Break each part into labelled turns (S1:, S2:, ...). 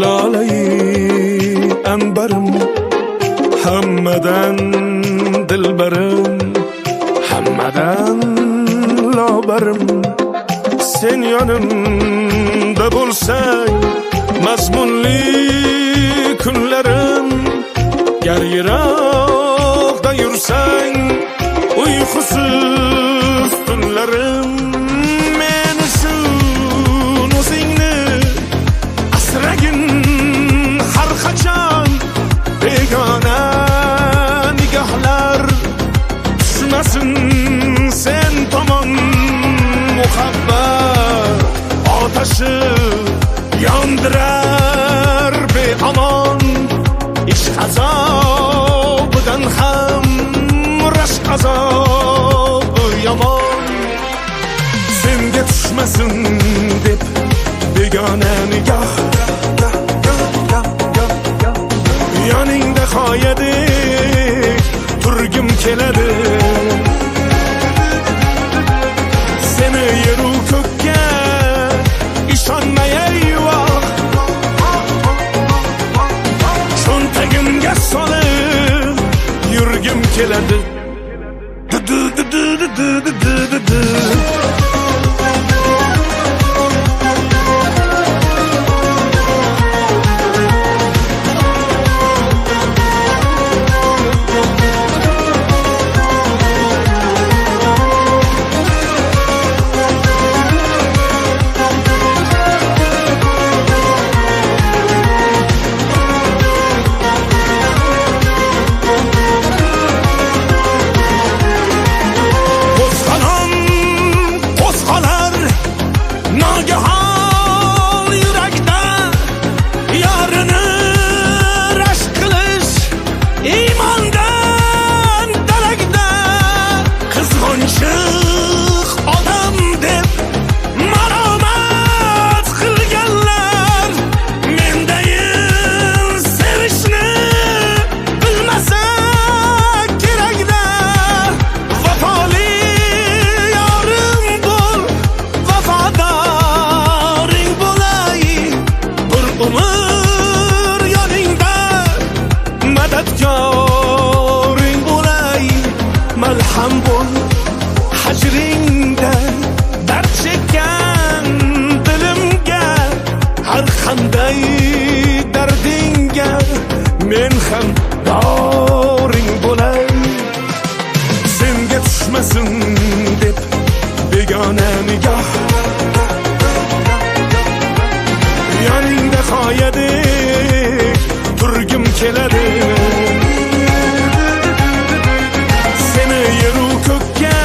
S1: Laleyi ambarım, hammadan dilbarim, hammadan lobarim. Sen yonimda bo'lsang, mazmunli kunlarim. Gar yiroqda yursang, uyqusiz tunlarim. Meni sun o'zingni asragin har qachon. Begona nigohlar tushmasin sen tomon. Muhabbat otashi yondirar beomon. Ishq azobidan ham rashq azobi yomon. Senga tushmasin deb begona nigoh, yoningda qoyadek turgim keladi. Seni yeru ko'kka ishonmay eyvoh, cho'ntagimga solib yurgim keladi. Malham bo'l hajringda dard chekkan dilimga. Har qanday dardingga men ham doring bo'lay. Senga tushmasin deb begona nigoh, yoningda qoyadek turgim keladi. Yeru ko'kka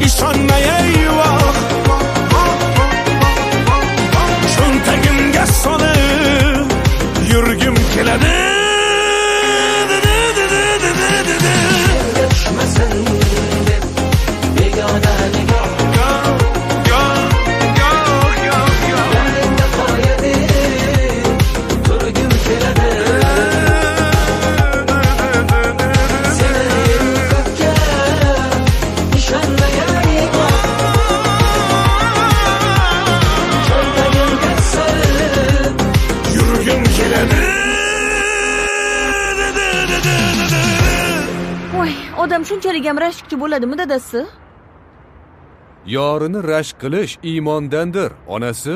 S1: ishonmay eyvoh, cho'ntagimga solib yurgim keladi. Tushmasin deb begona nigoh, yoningda qoyadek turgim keladi.
S2: Voy, odam shunchalik ham rashkchi bo'ladimi, dadasi?
S3: Yorini rashk qilish iymondandir, onasi.